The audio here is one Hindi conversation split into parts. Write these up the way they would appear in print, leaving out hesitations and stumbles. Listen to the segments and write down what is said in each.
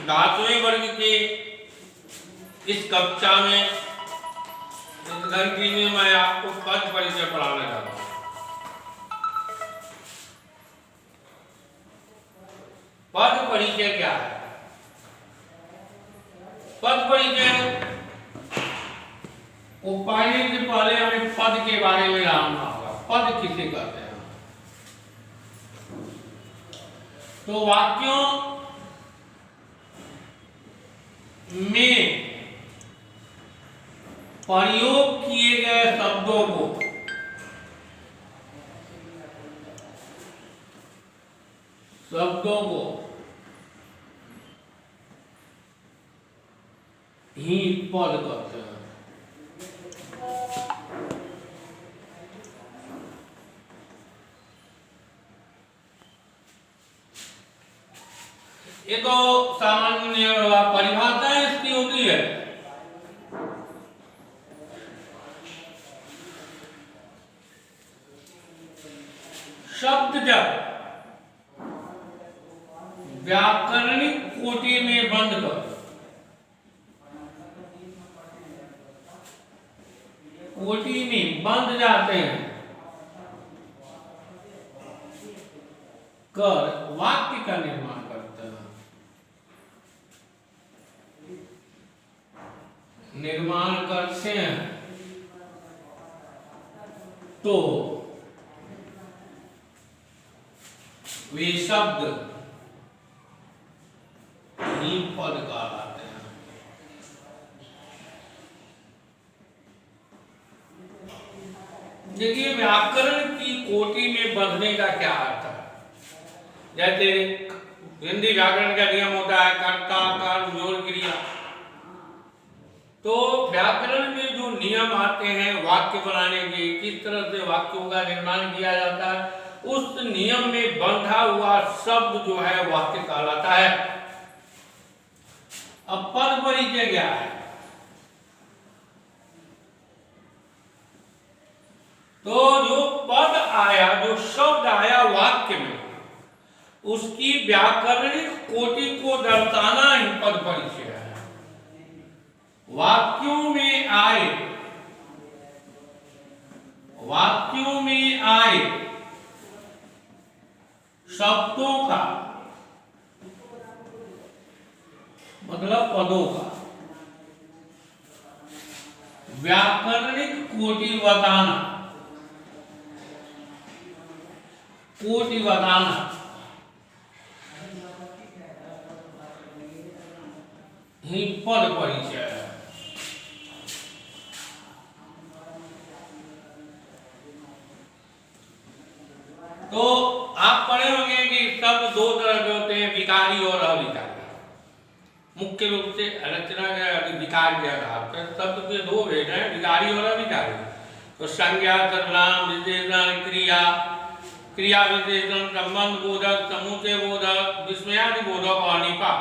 10वें वर्ग के इस कक्षा में इस घंटी में मैं आपको पद परिचय पढ़ाने जा रहा हूँ। पद परिचय क्या है? पद परिचय को पढ़ने से पहले हमें पद के बारे में जानना होगा। पद किसे कहते हैं? तो वाक्यों में प्रयोग किए गए शब्दों को ही पद कहते हैं। ये तो सामान्य परिभाषा इसकी होती है। शब्द जब व्याकरणिक कोटि में बंद कर कोटि में बंध जाते हैं कर वाक्य का निर्माण करते हैं। निर्माण करते हैं तो वे शब्द ही पद कहलाते हैं। देखिए, व्याकरण की कोटि में बंधने का क्या अर्थ है? जैसे हिंदी व्याकरण का नियम होता है कर्ता कर्म जोड़ क्रिया। तो व्याकरण में जो नियम आते हैं वाक्य बनाने के, किस तरह से वाक्यों का निर्माण किया जाता है, उस नियम में बंधा हुआ शब्द जो है वाक्य कहलाता है। अब पद परिचय क्या है? तो जो पद आया, जो शब्द आया वाक्य में, उसकी व्याकरणिक कोटि को दर्शाना ही पद परिचय है। वाक्यों में आए शब्दों का मतलब पदों का व्याकरणिक कोटि बताना ही पद परिचय है। तो आप पढ़े होंगे कि शब्द दो तरह के होते हैं, विकारी और अविकारी। मुख्य रूप से रचना के विकार के आधार पर शब्द के दो भेद हैं, विकारी और अविकारी। तो संज्ञा, सर्वनाम, विशेषण, क्रिया विशेषण, संबंध बोधक, समुचय बोधक, विस्मयादि बोधक और निपात,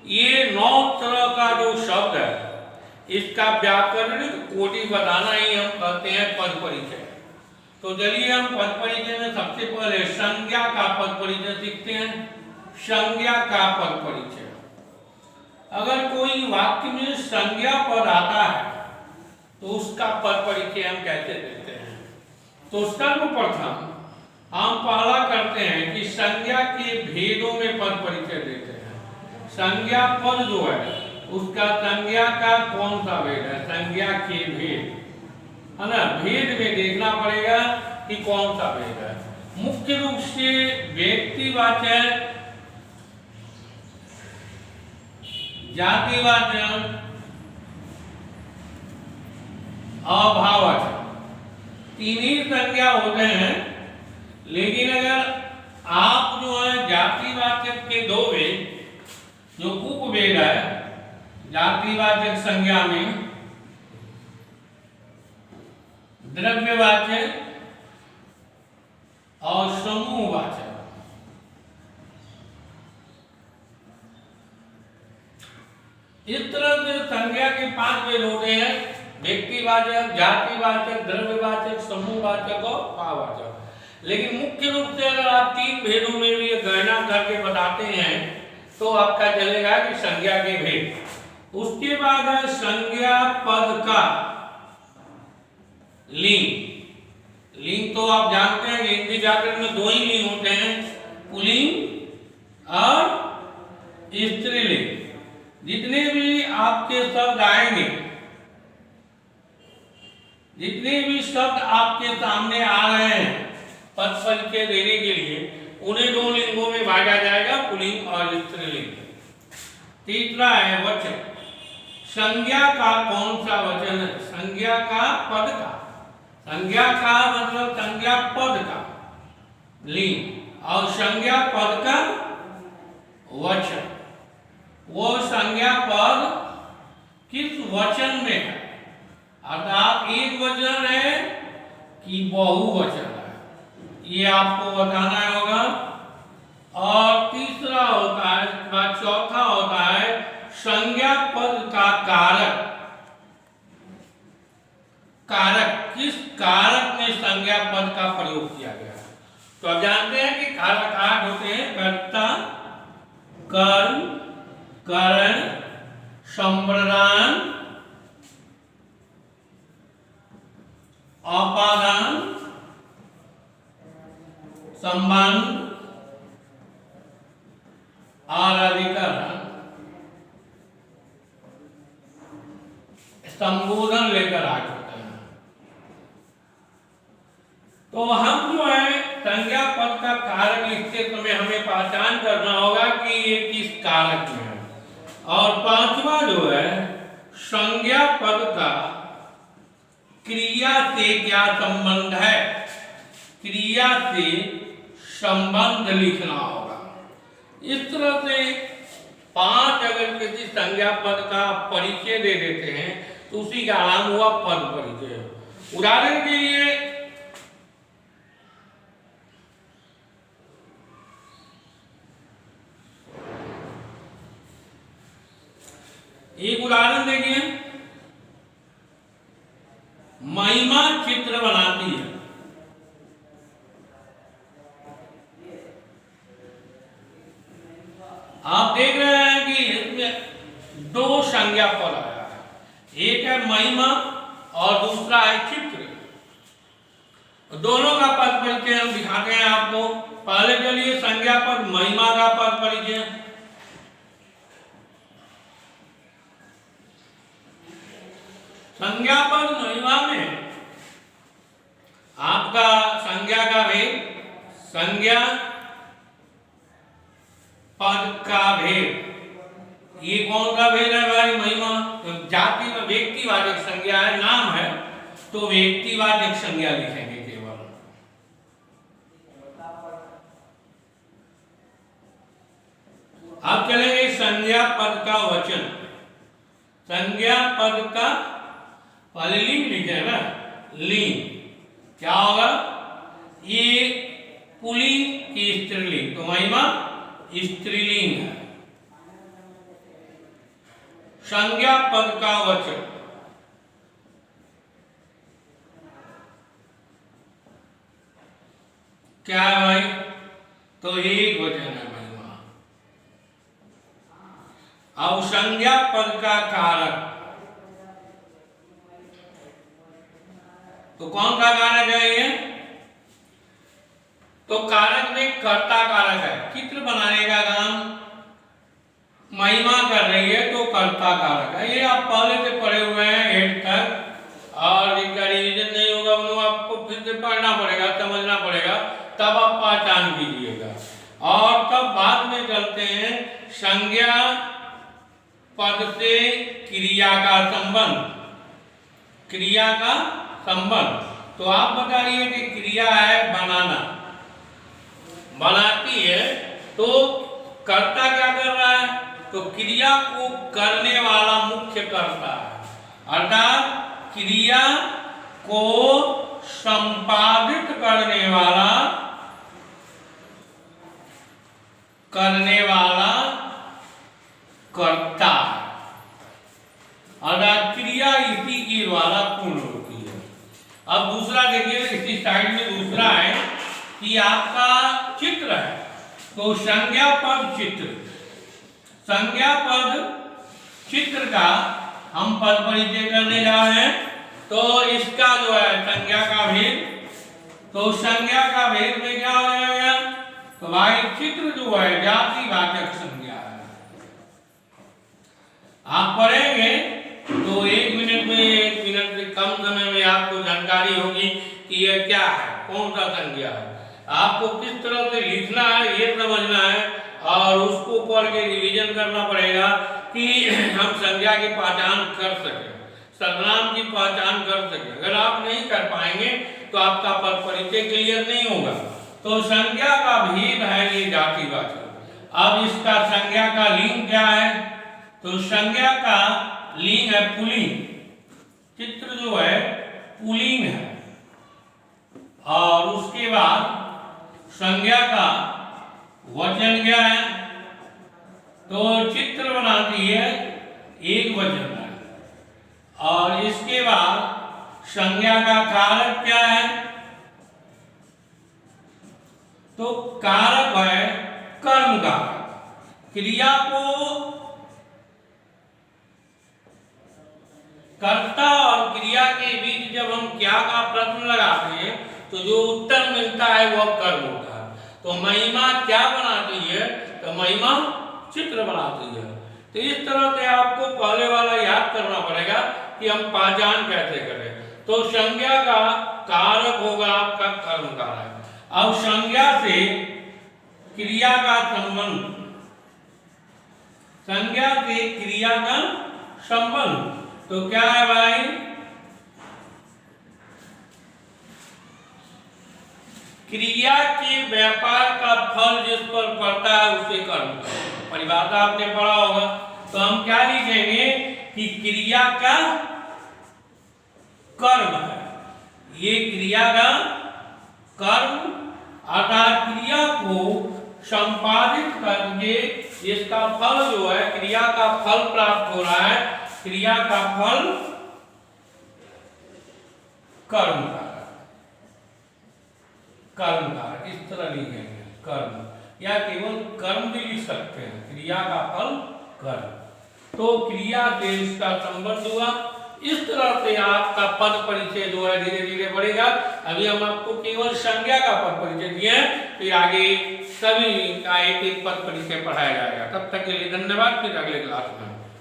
ये 9 तरह का जो शब्द है, इसका व्याकरणिक कोटि बताना ही हम कहते हैं पद परिचय। तो चलिए हम पद परिचय में सबसे पहले संज्ञा का पद परिचय सीखते हैं। संज्ञा का पद परिचय, अगर कोई वाक्य में संज्ञा पद आता है तो उसका पद परिचय हम कैसे देते हैं? तो सर्वप्रथम हम पहला करते हैं कि संज्ञा के भेदों में पद परिचय देते हैं। संज्ञा पद जो है उसका संज्ञा का कौन सा भेद है? संज्ञा के भेद है ना, भेद में देखना पड़ेगा कि कौन सा भेद है। मुख्य रूप से व्यक्तिवाचक, जातिवाचक, अभाववाचक, तीन ही संज्ञा होते हैं। लेकिन अगर आप जो है जातिवाचक के दो भेद, जो उपभेद है जातिवाचक संज्ञा में, द्रव्यवाचक और समूहवाचक, इस तरह से संज्ञा के 5 भेद होते हैं: व्यक्तिवाचक, जातिवाचक, द्रव्यवाचक, समूहवाचक और भाववाचक। लेकिन मुख्य रूप से अगर आप 3 भेदों में भी गणना करके बताते हैं तो आपका चलेगा कि संज्ञा के भेद। उसके बाद है संज्ञा पद का लिंग। लिंग तो आप जानते हैं कि हिंदी व्याकरण में दो ही लिंग होते हैं, पुल्लिंग और स्त्रीलिंग। जितने भी आपके शब्द आएंगे, जितने भी शब्द आपके सामने आ रहे हैं पद परिचय देने के लिए, उन्हें दो लिंगों में बांटा जाएगा, पुल्लिंग और स्त्रीलिंग। तीसरा है वचन। संज्ञा का कौन सा वचन है? संज्ञा का पद का। संज्ञा का मतलब संज्ञा पद का लिंग और संज्ञा पद का वचन। वो संज्ञा पद किस वचन में है, अर्थात एक वचन है कि बहुवचन है, ये आपको बताना होगा। और तीसरा होता है, चौथा होता है संज्ञा पद का कारक। कारक, किस कारक में संज्ञा पद का प्रयोग किया गया है? तो आप जानते हैं कि कारक आठ होते हैं, कर्ता, कर्म, करण, संप्रदान, अपादान, संबंध और अधिकरण। संबोधन लेकर आ चुके हैं। तो हम जो है संज्ञा पद का कारक लिखते समय हमें पहचान करना होगा कि ये किस कारक में है। और पांचवा जो है संज्ञा पद का क्रिया से क्या संबंध है, क्रिया से संबंध लिखना होगा। इस तरह से पांच अगर किसी संज्ञा पद का परिचय दे देते हैं तो उसी का नाम हुआ पद परिचय। उदाहरण के लिए एक उदाहरण देखिए, महिमा चित्र बनाती है। आप देख रहे हैं कि इसमें दो संज्ञा पद आया है, एक है महिमा और दूसरा है चित्र। दोनों का पद परिचय हम दिखाते हैं आपको। पहले चलिए संज्ञा पद महिमा का पद परिचय। संज्ञा पद महिमा में आपका संज्ञा का भेद, संज्ञा पद का भेद। ये कौन सा भेद है भाई? महिमा। तो जाति में व्यक्तिवाचक संज्ञा है, नाम है, तो व्यक्तिवाचक संज्ञा लिखेंगे केवल। अब चलेंगे संज्ञा पद का वचन। संज्ञा पद का पहले लिंग लिखे ना, लिंग क्या होगा? ये पुल्लिंग की स्त्रीलिंग, तो महिमा स्त्रीलिंग है। संज्ञा पद का वचन क्या है भाई? तो एक वचन है महिमा। अब संज्ञा पद का कारक, तो कौन सा कारक है ये? तो कारक में कर्ता कारक है। चित्र बनाने का काम महिमा कर रही है तो कर्ता कारक है। ये आप पहले से पढ़े हुए हैं हेड तक, और इनका रिवीजन नहीं होगा उन्हें आपको फिर से पढ़ना पड़ेगा, समझना पड़ेगा, तब आप पहचान कीजिएगा। और तब बाद में चलते हैं संज्ञा पद से क्रिया का संबंध। क्रिया का संबंध, तो आप बताइए कि क्रिया है बनाना, बनाती है, तो कर्ता क्या कर रहा है? तो क्रिया को करने वाला मुख्य कर्ता है, अर्थात क्रिया को संपादित करने वाला कर्ता है, अर्थात क्रिया इसी के द्वारा पूर्ण होती है। अब दूसरा देखिए, इसी साइड में दूसरा है कि आपका चित्र है, तो संज्ञा पद चित्र। संज्ञा पद चित्र का हम पद परिचय करने जा रहे हैं। तो इसका जो है संज्ञा का भेद, तो संज्ञा का भेद में क्या हो जाएगा? तो भाई चित्र जो है जातिवाचक संज्ञा है। आप पढ़ेंगे तो 1 मिनट में, 1 मिनट से कम समय में आपको जानकारी होगी कि यह क्या है, कौन सा संज्ञा है। आपको किस तरह से लिखना है ये समझना है और उसको पढ़ के रिवीजन करना पड़ेगा कि हम संज्ञा की पहचान कर सकें, सर्वनाम की पहचान कर सकें। अगर आप नहीं कर पाएंगे तो आपका पद परिचय क्लियर नहीं होगा। तो संज्ञा का भेद है ये जातिवाचक। अब इसका संज्ञा का लिंग क्या है? तो संज्ञा का लिंग है पुल्लिंग। चित्र जो है पुल्लिंग है। और उसके बाद संज्ञा का वचन क्या है? तो चित्र बनाती है एक वचन है। और इसके बाद संज्ञा का कारक क्या है? तो कारक है कर्म कारक। क्रिया को कर्ता और क्रिया के बीच जब हम क्या का प्रश्न लगाते हैं तो जो उत्तर मिलता है वह कर्म होता है। तो महिमा क्या बनाती है? तो महिमा चित्र बनाती है। तो इस तरह से आपको पहले वाला याद करना पड़ेगा कि हम पहचान कैसे करें। तो संज्ञा का कारक होगा आपका कर्म कारक। अब संज्ञा से क्रिया का संबंध, संज्ञा से क्रिया का संबंध तो क्या है भाई? क्रिया के व्यापार का फल जिस पर पड़ता है उसे कर्म। परिभाषा आपने पढ़ा होगा। तो हम क्या लिखेंगे कि क्रिया का कर्म है, ये क्रिया का कर्म अर्थात क्रिया को संपादित करके इसका फल जो है, क्रिया का फल प्राप्त हो रहा है, क्रिया का फल कर्म का, कर्म का इस तरह लिखेंगे कर्म, या केवल कर्म भी लिख सकते हैं, क्रिया का फल कर्म। तो क्रिया से इसका संबंध हुआ। इस तरह से आपका पद परिचय जो है धीरे धीरे बढ़ेगा। अभी हम आपको केवल संज्ञा का पद परिचय दिए हैं, फिर आगे सभी का एक एक पद परिचय पढ़ाया जाएगा। तब तक के लिए धन्यवाद। फिर अगले क्लास में